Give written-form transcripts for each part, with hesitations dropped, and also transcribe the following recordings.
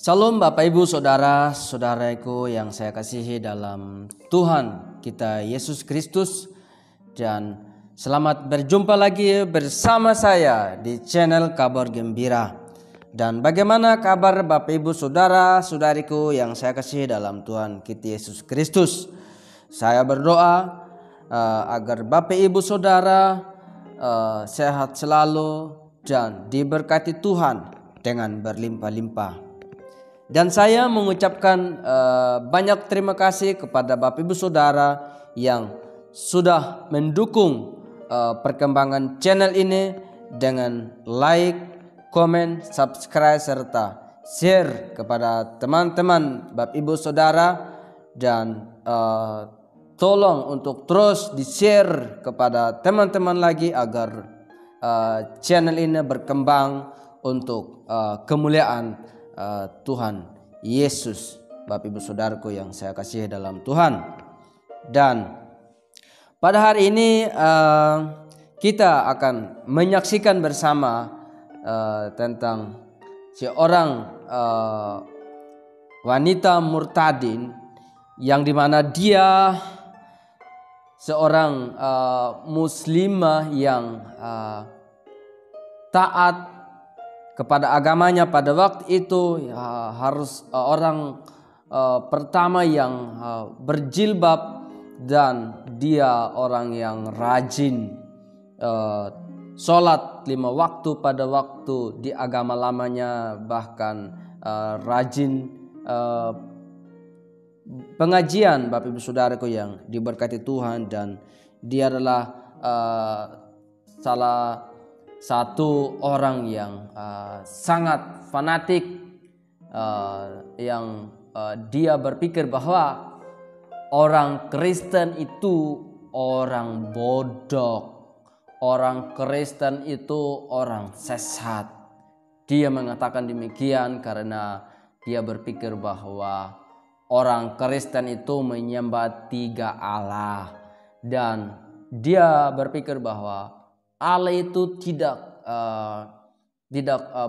Salam Bapak Ibu Saudara-saudaraku yang saya kasihi dalam Tuhan kita Yesus Kristus. Dan selamat berjumpa lagi bersama saya di channel Kabar Gembira. Dan bagaimana kabar Bapak Ibu Saudara-saudariku yang saya kasihi dalam Tuhan kita Yesus Kristus. Saya berdoa agar Bapak Ibu Saudara sehat selalu dan diberkati Tuhan dengan berlimpah-limpah. Dan saya mengucapkan banyak terima kasih kepada Bapak Ibu Saudara yang sudah mendukung perkembangan channel ini dengan like, komen, subscribe, serta share kepada teman-teman Bapak Ibu Saudara. Dan tolong untuk terus di-share kepada teman-teman lagi agar channel ini berkembang untuk kemuliaan Tuhan Yesus. Bapak Ibu Saudaraku yang saya kasihi dalam Tuhan. Dan pada hari ini kita akan menyaksikan bersama tentang seorang wanita murtadin yang dimana dia seorang muslimah yang taat kepada agamanya pada waktu itu, harus orang pertama yang berjilbab, dan dia orang yang rajin sholat 5 waktu pada waktu di agama lamanya, bahkan rajin pengajian Bapak Ibu Saudaraku yang diberkati Tuhan. Dan dia adalah salah satu orang yang sangat fanatik, yang dia berpikir bahwa orang Kristen itu orang bodoh, orang Kristen itu orang sesat. Dia mengatakan demikian karena dia berpikir bahwa orang Kristen itu menyembah 3 Allah, dan dia berpikir bahwa Allah itu tidak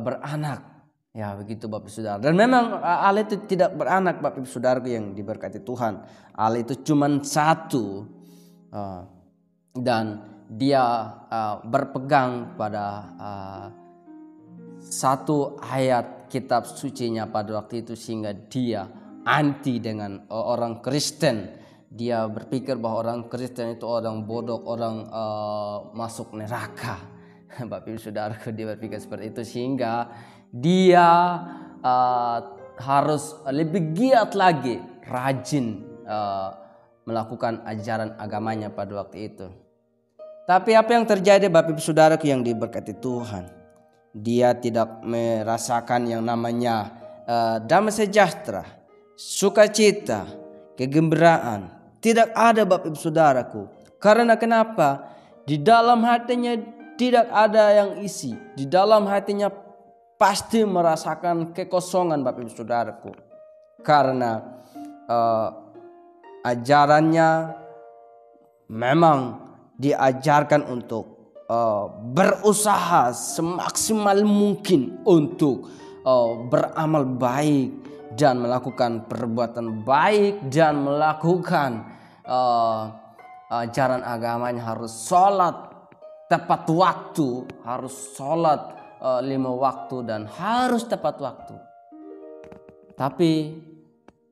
beranak, ya begitu Bapak Saudara. Dan memang Allah itu tidak beranak Bapak Saudara yang diberkati Tuhan. Allah itu cuma satu, dan dia berpegang pada satu ayat kitab sucinya pada waktu itu, sehingga dia anti dengan orang Kristen. Dia berpikir bahwa orang Kristen itu orang bodoh, orang masuk neraka. Bapak Ibu Saudara, dia berpikir seperti itu, sehingga dia harus lebih giat lagi, rajin melakukan ajaran agamanya pada waktu itu. Tapi apa yang terjadi Bapak Ibu Saudaraku yang diberkati Tuhan? Dia tidak merasakan yang namanya damai sejahtera, sukacita, kegembiraan. Tidak ada Bapak Ibu Saudaraku. Karena kenapa? Di dalam hatinya tidak ada yang isi. Di dalam hatinya pasti merasakan kekosongan Bapak Ibu Saudaraku. Karena ajarannya memang diajarkan untuk berusaha semaksimal mungkin untuk beramal baik dan melakukan perbuatan baik, dan melakukan ajaran agamanya, harus sholat tepat waktu, harus sholat 5 waktu, dan harus tepat waktu. Tapi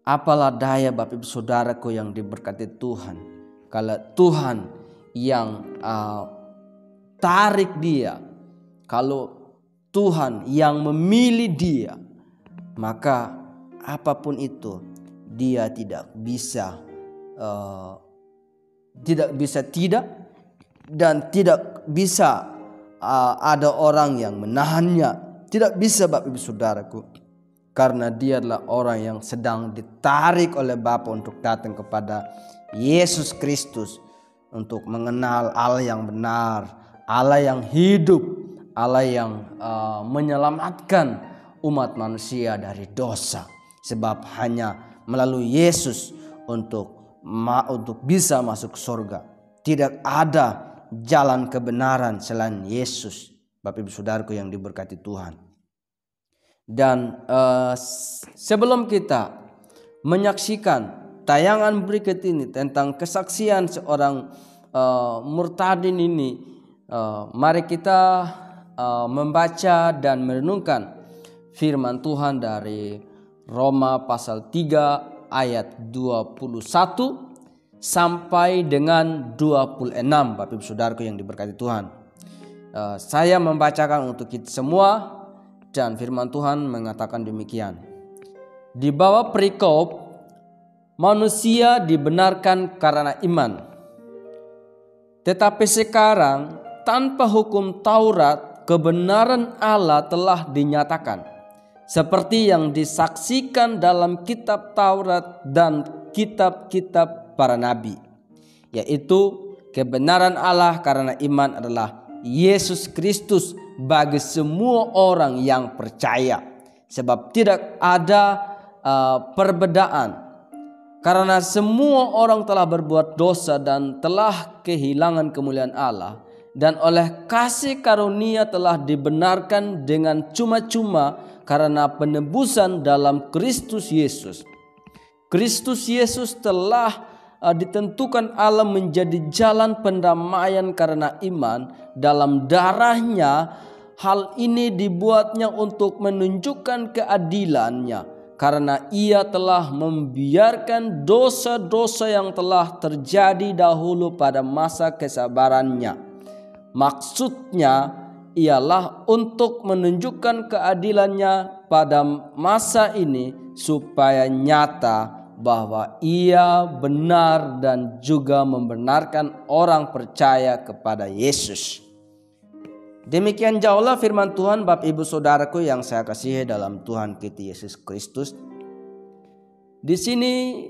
apalah daya Bapak Ibu Saudaraku yang diberkati Tuhan, kalau Tuhan yang tarik dia, kalau Tuhan yang memilih dia, maka apapun itu dia tidak bisa tidak, dan tidak bisa ada orang yang menahannya. Tidak bisa Bapak Ibu Saudaraku, karena dia adalah orang yang sedang ditarik oleh Bapa untuk datang kepada Yesus Kristus, untuk mengenal Allah yang benar, Allah yang hidup, Allah yang menyelamatkan umat manusia dari dosa. Sebab hanya melalui Yesus untuk bisa masuk surga. Tidak ada jalan kebenaran selain Yesus. Bapak Ibu Saudaraku yang diberkati Tuhan. Dan sebelum kita menyaksikan tayangan berikut ini tentang kesaksian seorang murtadin ini, mari kita membaca dan merenungkan firman Tuhan dari Roma pasal 3 ayat 21 sampai dengan 26, Bapak Ibu Saudaraku yang diberkati Tuhan. Saya membacakan untuk kita semua, dan firman Tuhan mengatakan demikian. Di bawah perikop, manusia dibenarkan karena iman. Tetapi sekarang tanpa hukum Taurat, kebenaran Allah telah dinyatakan, seperti yang disaksikan dalam kitab Taurat dan kitab-kitab para nabi, yaitu kebenaran Allah karena iman adalah Yesus Kristus bagi semua orang yang percaya. Sebab tidak ada perbedaan, karena semua orang telah berbuat dosa dan telah kehilangan kemuliaan Allah, dan oleh kasih karunia telah dibenarkan dengan cuma-cuma karena penebusan dalam Kristus Yesus. Kristus Yesus telah ditentukan Allah menjadi jalan pendamaian karena iman dalam darahnya. Hal ini dibuatnya untuk menunjukkan keadilannya, karena ia telah membiarkan dosa-dosa yang telah terjadi dahulu pada masa kesabarannya. Maksudnya ialah untuk menunjukkan keadilannya pada masa ini, supaya nyata bahwa ia benar dan juga membenarkan orang percaya kepada Yesus. Demikian jauhlah firman Tuhan, Bapak Ibu Saudaraku yang saya kasihi dalam Tuhan kita Yesus Kristus. Di sini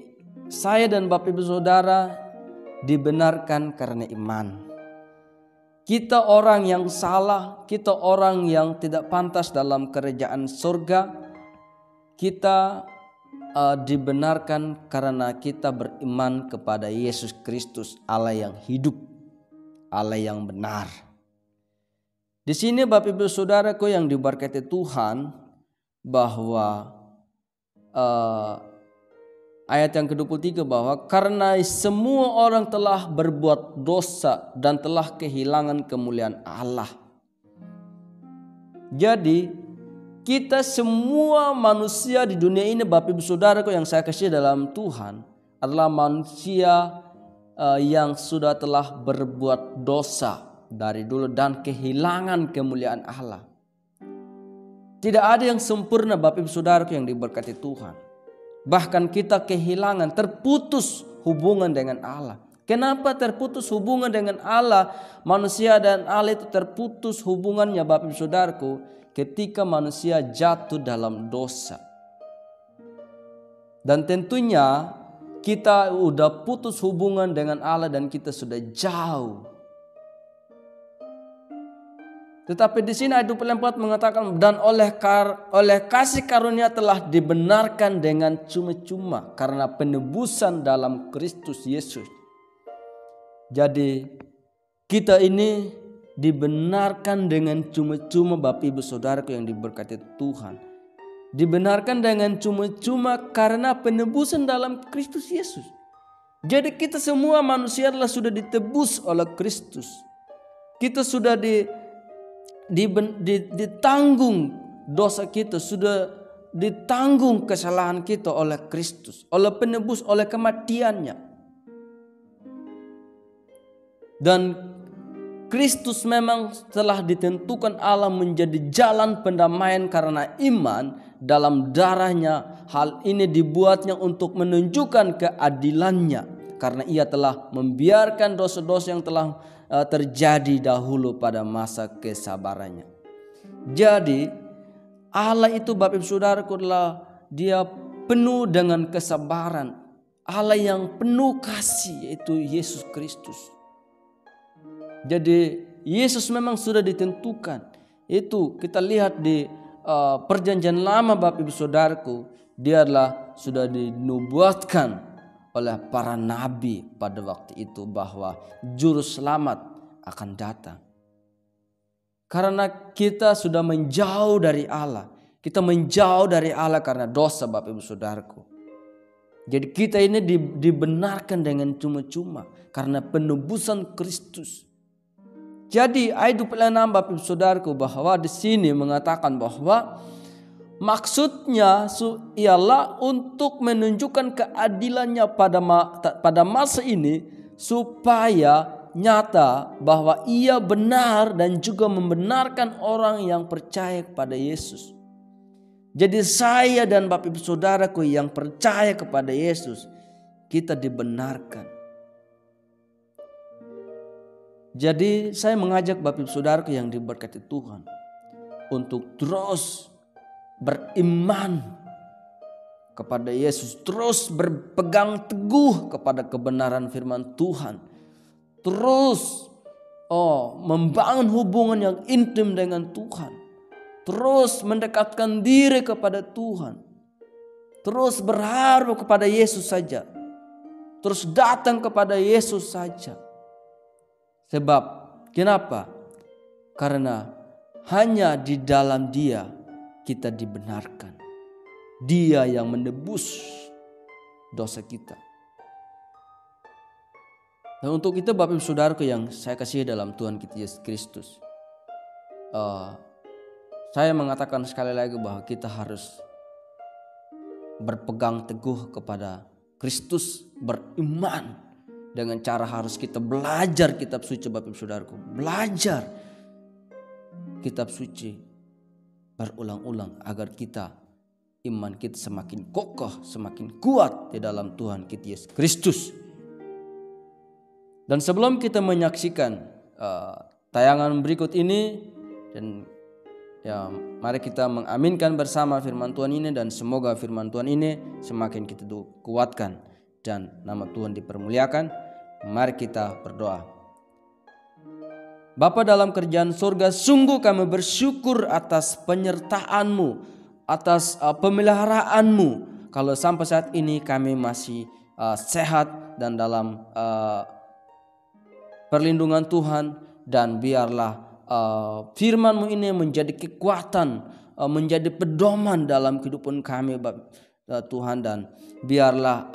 saya dan Bapak Ibu Saudara dibenarkan karena iman. Kita orang yang salah, kita orang yang tidak pantas dalam kerajaan surga, kita dibenarkan karena kita beriman kepada Yesus Kristus, Allah yang hidup, Allah yang benar. Di sini Bapak Ibu Saudaraku yang diberkati Tuhan, bahwa ayat yang ke-23, bahwa karena semua orang telah berbuat dosa dan telah kehilangan kemuliaan Allah. Jadi kita semua manusia di dunia ini, Bapak Ibu Saudaraku yang saya kasih dalam Tuhan, adalah manusia yang sudah telah berbuat dosa dari dulu dan kehilangan kemuliaan Allah. Tidak ada yang sempurna, Bapak Ibu Saudaraku yang diberkati Tuhan. Bahkan kita kehilangan, terputus hubungan dengan Allah. Kenapa terputus hubungan dengan Allah? Manusia dan Allah itu terputus hubungannya, Bapak Ibu Saudaraku, ketika manusia jatuh dalam dosa. Dan tentunya kita udah putus hubungan dengan Allah dan kita sudah jauh. Tetapi di sini ayat 24 mengatakan, dan oleh kasih karunia telah dibenarkan dengan cuma-cuma karena penebusan dalam Kristus Yesus. Jadi kita ini dibenarkan dengan cuma-cuma, Bapak Ibu Saudaraku yang diberkati Tuhan. Dibenarkan dengan cuma-cuma karena penebusan dalam Kristus Yesus. Jadi kita semua manusia adalah sudah ditebus oleh Kristus. Kita sudah ditanggung dosa kita, sudah ditanggung kesalahan kita oleh Kristus, oleh penebus, oleh kematiannya. Dan Kristus memang telah ditentukan Allah menjadi jalan pendamaian karena iman dalam darahnya. Hal ini dibuatnya untuk menunjukkan keadilannya, karena ia telah membiarkan dosa-dosa yang telah terjadi dahulu pada masa kesabarannya. Jadi Allah itu, Bapak Ibu Saudaraku, adalah Dia penuh dengan kesabaran, Allah yang penuh kasih, yaitu Yesus Kristus. Jadi Yesus memang sudah ditentukan. Itu kita lihat di perjanjian lama, Bapak Ibu Saudaraku, Dia adalah sudah dinubuatkan oleh para nabi pada waktu itu bahwa juru selamat akan datang. Karena kita sudah menjauh dari Allah, Kita menjauh dari Allah karena dosa, Bapak Ibu Saudaraku. Jadi kita ini dibenarkan dengan cuma-cuma karena penebusan Kristus. Jadi ayat 26 Bapak Ibu Saudaraku, bahwa di sini mengatakan bahwa maksudnya ialah untuk menunjukkan keadilannya pada masa ini, supaya nyata bahwa ia benar dan juga membenarkan orang yang percaya kepada Yesus. Jadi saya dan Bapak Ibu Saudaraku yang percaya kepada Yesus, kita dibenarkan. Jadi saya mengajak Bapak Ibu Saudaraku yang diberkati Tuhan untuk terus beriman kepada Yesus, terus berpegang teguh kepada kebenaran firman Tuhan, terus membangun hubungan yang intim dengan Tuhan, terus mendekatkan diri kepada Tuhan, terus berharap kepada Yesus saja, terus datang kepada Yesus saja. Sebab kenapa? Karena hanya di dalam Dia kita dibenarkan. Dia yang menebus dosa kita. Dan untuk itu Bapak Ibu Saudaraku yang saya kasihi dalam Tuhan kita Yesus Kristus, saya mengatakan sekali lagi bahwa kita harus berpegang teguh kepada Kristus, beriman. Dengan cara harus kita belajar kitab suci, Bapak Ibu Saudaraku. Belajar kitab suci berulang-ulang agar iman kita semakin kokoh, semakin kuat di dalam Tuhan kita Yesus Kristus. Dan sebelum kita menyaksikan tayangan berikut ini, dan ya, mari kita mengaminkan bersama firman Tuhan ini, dan semoga firman Tuhan ini semakin kita kuatkan dan nama Tuhan dipermuliakan. Mari kita berdoa. Bapa dalam kerajaan surga, sungguh kami bersyukur atas penyertaan-Mu, atas pemeliharaanmu. Kalau sampai saat ini kami masih sehat dan dalam perlindungan Tuhan, dan biarlah firman-Mu ini menjadi kekuatan, menjadi pedoman dalam kehidupan kami Tuhan, dan biarlah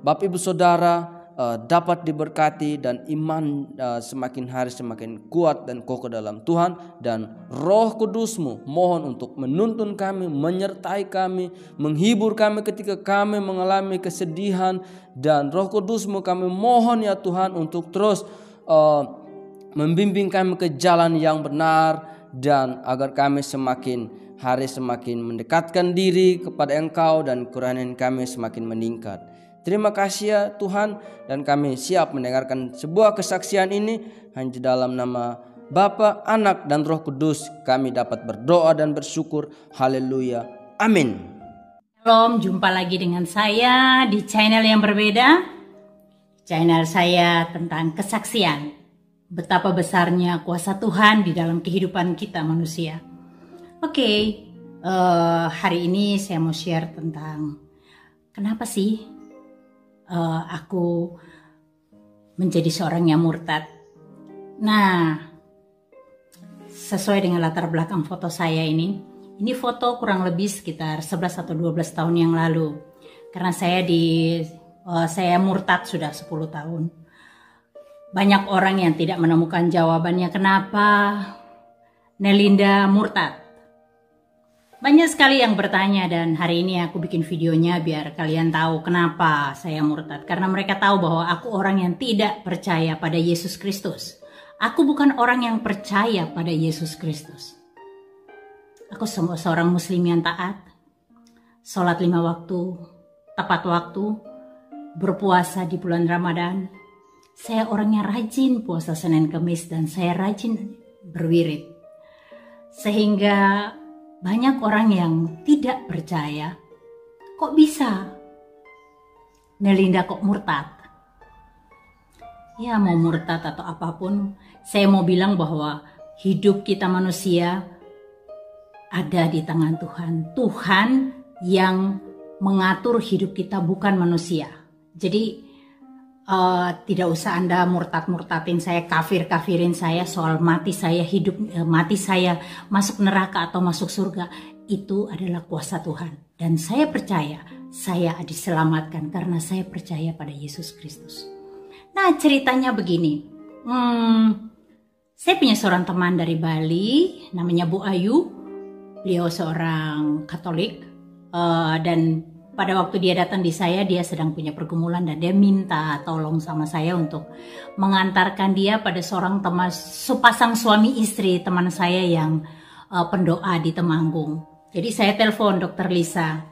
Bapak Ibu Saudara dapat diberkati dan iman semakin hari semakin kuat dan kokoh dalam Tuhan, dan Roh Kudus-Mu mohon untuk menuntun kami, menyertai kami, menghibur kami ketika kami mengalami kesedihan, dan Roh Kudus-Mu kami mohon ya Tuhan untuk terus membimbing kami ke jalan yang benar, dan agar kami semakin hari semakin mendekatkan diri kepada Engkau dan kerohanian kami semakin meningkat. Terima kasih ya Tuhan, dan kami siap mendengarkan sebuah kesaksian ini. Hanya dalam nama Bapa, Anak, dan Roh Kudus kami dapat berdoa dan bersyukur. Haleluya. Amin. Shalom, jumpa lagi dengan saya di channel yang berbeda. Channel saya tentang kesaksian. Betapa besarnya kuasa Tuhan di dalam kehidupan kita manusia. Oke, hari ini saya mau share tentang kenapa sih aku menjadi seorang yang murtad. Nah, sesuai dengan latar belakang foto saya ini foto kurang lebih sekitar 11 atau 12 tahun yang lalu. Karena saya murtad sudah 10 tahun. Banyak orang yang tidak menemukan jawabannya kenapa Nelinda murtad. Banyak sekali yang bertanya, dan hari ini aku bikin videonya biar kalian tahu kenapa saya murtad. Karena mereka tahu bahwa aku orang yang tidak percaya pada Yesus Kristus. Aku bukan orang yang percaya pada Yesus Kristus. Aku seorang muslim yang taat, sholat 5 waktu, tepat waktu, berpuasa di bulan Ramadan. Saya orang yang rajin puasa Senin Kamis, dan saya rajin berwirid. Sehingga banyak orang yang tidak percaya, kok bisa Nelinda kok murtad? Ya, mau murtad atau apapun, saya mau bilang bahwa hidup kita manusia ada di tangan Tuhan. Tuhan yang mengatur hidup kita, bukan manusia. Jadi tidak usah Anda murtad-murtadin saya, kafirin saya soal mati saya hidup, mati saya masuk neraka atau masuk surga. itu adalah kuasa Tuhan. Dan saya percaya saya diselamatkan karena saya percaya pada Yesus Kristus. Nah, ceritanya begini. Saya punya seorang teman dari Bali, namanya Bu Ayu. Beliau seorang Katolik. Dan pada waktu dia datang di saya, dia sedang punya pergumulan dan dia minta tolong sama saya untuk mengantarkan dia pada seorang teman, sepasang suami istri teman saya yang pendoa di Temanggung. Jadi saya telepon Dokter Lisa.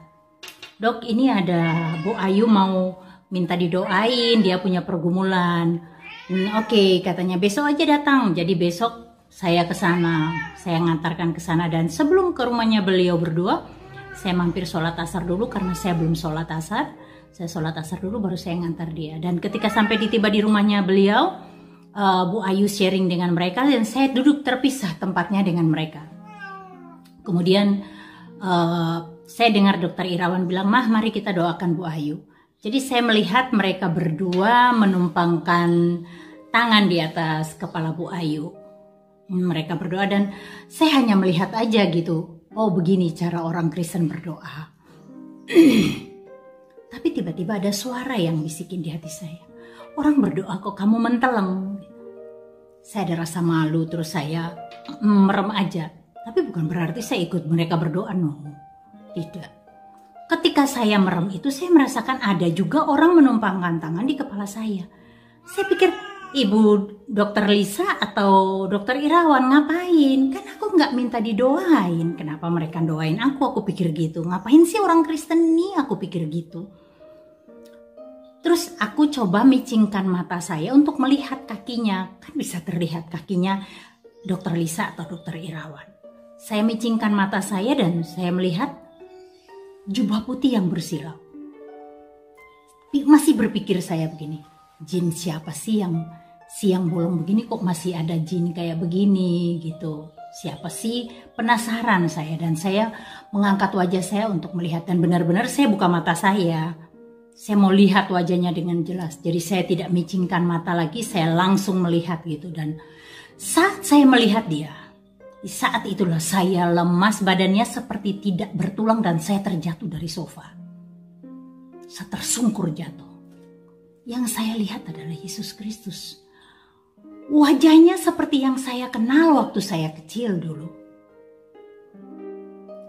Dok, ini ada Bu Ayu mau minta didoain, dia punya pergumulan. Oke, katanya besok aja datang. Jadi besok saya ke sana, saya ngantarkan ke sana dan sebelum ke rumahnya beliau berdua, saya mampir sholat asar dulu karena saya belum sholat asar. Saya sholat asar dulu baru saya ngantar dia. Dan ketika sampai tiba di rumahnya beliau, Bu Ayu sharing dengan mereka dan saya duduk terpisah tempatnya dengan mereka. Kemudian saya dengar Dokter Irawan bilang, "Mah, mari kita doakan Bu Ayu." Jadi saya melihat mereka berdua menumpangkan tangan di atas kepala Bu Ayu. Mereka berdoa dan saya hanya melihat aja gitu. Oh, begini cara orang Kristen berdoa. Tapi tiba-tiba ada suara yang bisikin di hati saya. Orang berdoa kok kamu menteleng. Saya ada rasa malu terus saya merem aja. Tapi bukan berarti saya ikut mereka berdoa, no. Tidak. Ketika saya merem itu saya merasakan ada juga orang menumpangkan tangan di kepala saya. Saya pikir, Ibu Dokter Lisa atau Dokter Irawan ngapain? Kan aku nggak minta didoain. Kenapa mereka doain aku? Aku pikir gitu. Ngapain sih orang Kristen ini? Aku pikir gitu. Terus aku coba micingkan mata saya untuk melihat kakinya. Kan bisa terlihat kakinya Dokter Lisa atau Dokter Irawan. Saya micingkan mata saya dan saya melihat jubah putih yang bersilau. Masih berpikir saya begini, jin siapa sih yang siang bolong begini kok masih ada jin kayak begini gitu. Siapa sih? Penasaran saya dan saya mengangkat wajah saya untuk melihat dan benar-benar saya buka mata saya. Saya mau lihat wajahnya dengan jelas. Jadi saya tidak micingkan mata lagi, saya langsung melihat gitu. Dan saat saya melihat dia, di saat itulah saya lemas, badannya seperti tidak bertulang dan saya terjatuh dari sofa. Saya tersungkur jatuh. Yang saya lihat adalah Yesus Kristus. Wajahnya seperti yang saya kenal waktu saya kecil dulu.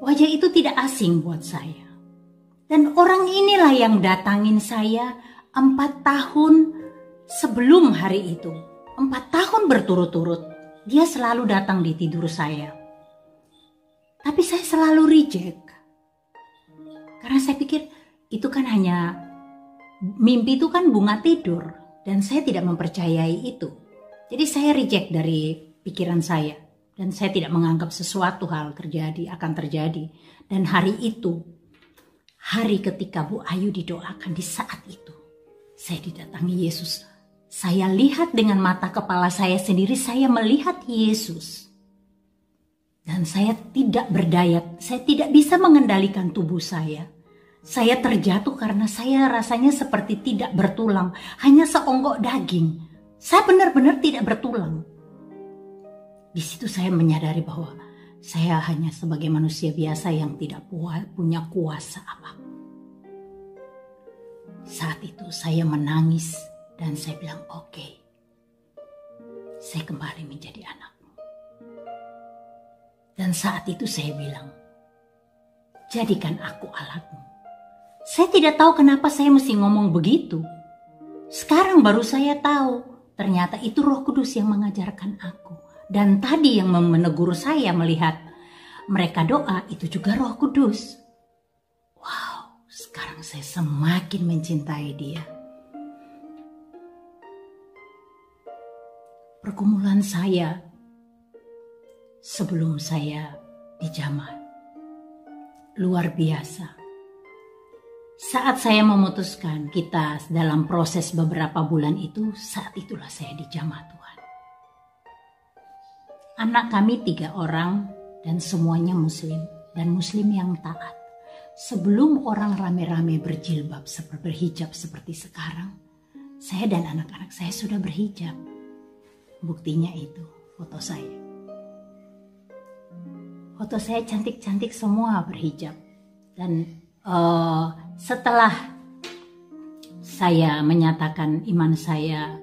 Wajah itu tidak asing buat saya. Dan orang inilah yang datangin saya 4 tahun sebelum hari itu. 4 tahun berturut-turut. Dia selalu datang di tidur saya. Tapi saya selalu reject. Karena saya pikir itu kan hanya mimpi, itu kan bunga tidur. Dan saya tidak mempercayai itu. Jadi saya reject dari pikiran saya. Dan saya tidak menganggap sesuatu hal akan terjadi. Dan hari itu, hari ketika Bu Ayu didoakan, di saat itu, saya didatangi Yesus. Saya lihat dengan mata kepala saya sendiri, saya melihat Yesus. Dan saya tidak berdaya, saya tidak bisa mengendalikan tubuh saya. Saya terjatuh karena saya rasanya seperti tidak bertulang, hanya seonggok daging. Saya benar-benar tidak bertulang. Di situ saya menyadari bahwa saya hanya sebagai manusia biasa yang tidak punya kuasa apapun. Saat itu saya menangis. Dan saya bilang, oke, saya kembali menjadi anakmu. Dan saat itu saya bilang, jadikan aku alatmu. Saya tidak tahu kenapa saya mesti ngomong begitu. Sekarang baru saya tahu, ternyata itu Roh Kudus yang mengajarkan aku. Dan tadi yang menegur saya melihat mereka doa, itu juga Roh Kudus. Wow, sekarang saya semakin mencintai dia. Pergumulan saya sebelum saya dijamah luar biasa. Saat saya memutuskan kita dalam proses beberapa bulan itu, saat itulah saya dijamah Tuhan. Anak kami 3 orang dan semuanya muslim dan muslim yang taat. Sebelum orang rame-rame berjilbab berhijab seperti sekarang, saya dan anak-anak saya sudah berhijab. Buktinya itu foto saya. foto saya cantik-cantik semua berhijab. Dan setelah saya menyatakan iman saya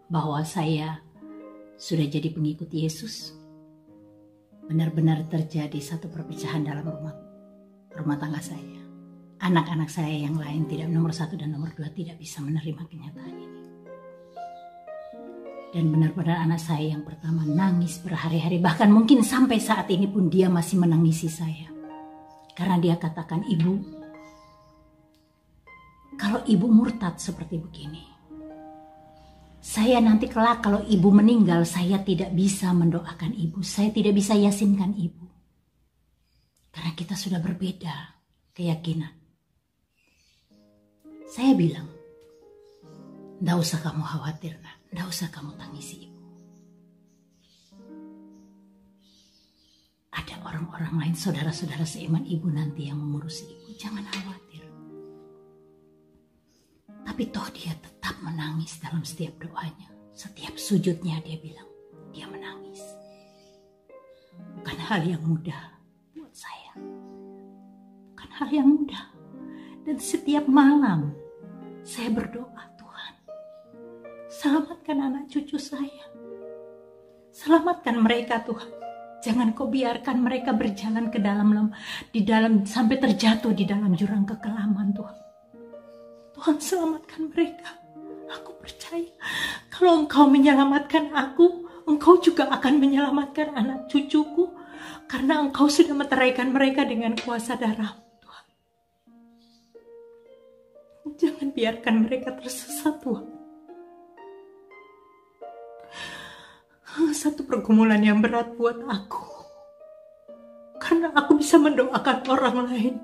bahwa saya sudah jadi pengikut Yesus, benar-benar terjadi satu perpecahan dalam rumah tangga saya. Anak-anak saya yang lain, tidak nomor 1 dan nomor 2, tidak bisa menerima kenyataan ini. Dan benar-benar anak saya yang pertama nangis berhari-hari. Bahkan mungkin sampai saat ini pun dia masih menangisi saya. Karena dia katakan, "Ibu, kalau ibu murtad seperti begini, saya nanti kelak kalau ibu meninggal, saya tidak bisa mendoakan ibu. Saya tidak bisa yasinkan ibu. Karena kita sudah berbeda keyakinan." Saya bilang, "Nggak usah kamu khawatir, nak. Nggak usah kamu tangisi ibu. Ada orang-orang lain, saudara-saudara seiman ibu nanti yang mengurusi ibu. Jangan khawatir." Tapi toh dia tetap menangis dalam setiap doanya. Setiap sujudnya dia bilang, dia menangis. Bukan hal yang mudah buat saya. Bukan hal yang mudah. Dan setiap malam saya berdoa, "Tuhan, selamatkan anak cucu saya. Selamatkan mereka, Tuhan. Jangan kau biarkan mereka berjalan ke dalam sampai terjatuh di dalam jurang kekelaman, Tuhan. Tuhan, selamatkan mereka. Aku percaya kalau Engkau menyelamatkan aku, Engkau juga akan menyelamatkan anak cucuku, karena Engkau sudah meteraikan mereka dengan kuasa darah. Tuhan, jangan biarkan mereka tersesat, Tuhan." Satu pergumulan yang berat buat aku, karena aku bisa mendoakan orang lain,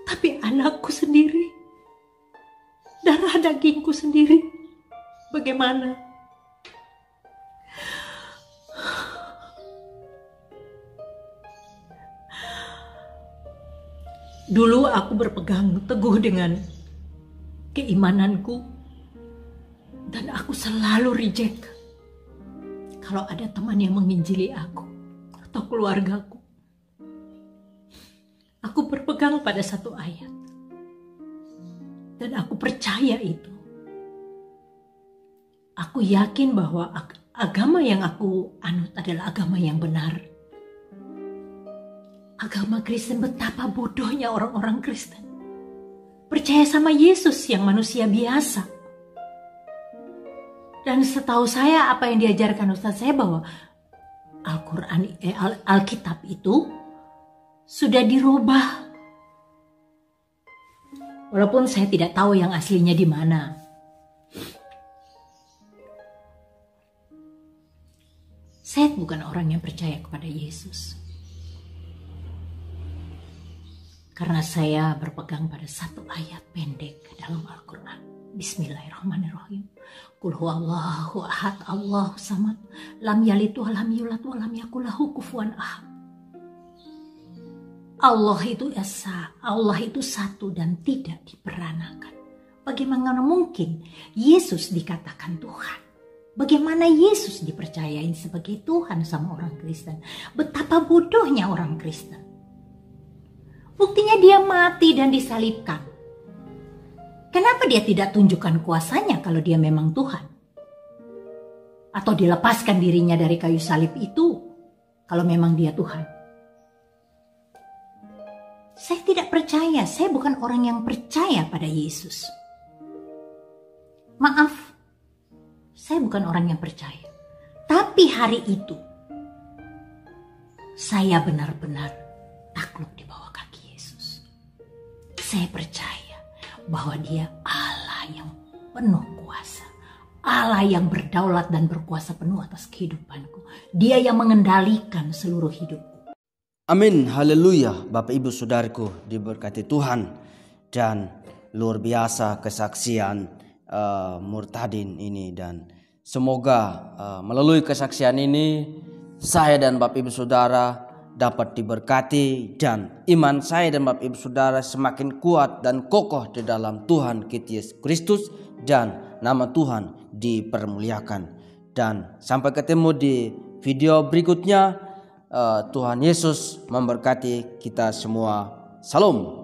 tapi anakku sendiri, darah dagingku sendiri, bagaimana? Dulu aku berpegang teguh dengan keimananku, dan aku selalu reject kalau ada teman yang menginjili aku atau keluargaku. Aku berpegang pada satu ayat, dan aku percaya itu. Aku yakin bahwa agama yang aku anut adalah agama yang benar. Agama Kristen, betapa bodohnya orang-orang Kristen. Percaya sama Yesus yang manusia biasa. Dan setahu saya apa yang diajarkan Ustaz saya, bahwa Alkitab itu sudah dirubah. Walaupun saya tidak tahu yang aslinya di mana. Saya bukan orang yang percaya kepada Yesus, karena saya berpegang pada satu ayat pendek dalam Al-Quran. Bismillahirrahmanirrahim. Qul huwallahu ahad, Allahu samad, lam yalid wa lam yulad wa lam yakul lahu kufuwan ahad. Allah itu esa, Allah itu satu dan tidak diperanakan. Bagaimana mungkin Yesus dikatakan Tuhan? Bagaimana Yesus dipercayain sebagai Tuhan sama orang Kristen? Betapa bodohnya orang Kristen. Buktinya dia mati dan disalibkan. Kenapa dia tidak tunjukkan kuasanya kalau dia memang Tuhan? Atau dilepaskan dirinya dari kayu salib itu kalau memang dia Tuhan? Saya tidak percaya, saya bukan orang yang percaya pada Yesus. Maaf, saya bukan orang yang percaya. Tapi hari itu, saya benar-benar takluk di bawah kaki Yesus. Saya percaya bahwa dia Allah yang penuh kuasa, Allah yang berdaulat dan berkuasa penuh atas kehidupanku. Dia yang mengendalikan seluruh hidupku. Amin, haleluya. Bapak Ibu Saudaraku, diberkati Tuhan. Dan luar biasa kesaksian Murtadin ini, dan semoga melalui kesaksian ini saya dan Bapak Ibu Saudara dapat diberkati, dan iman saya dan Bapak Ibu Saudara semakin kuat dan kokoh di dalam Tuhan kita Yesus Kristus, dan nama Tuhan dipermuliakan. Dan sampai ketemu di video berikutnya. Tuhan Yesus memberkati kita semua. Salam.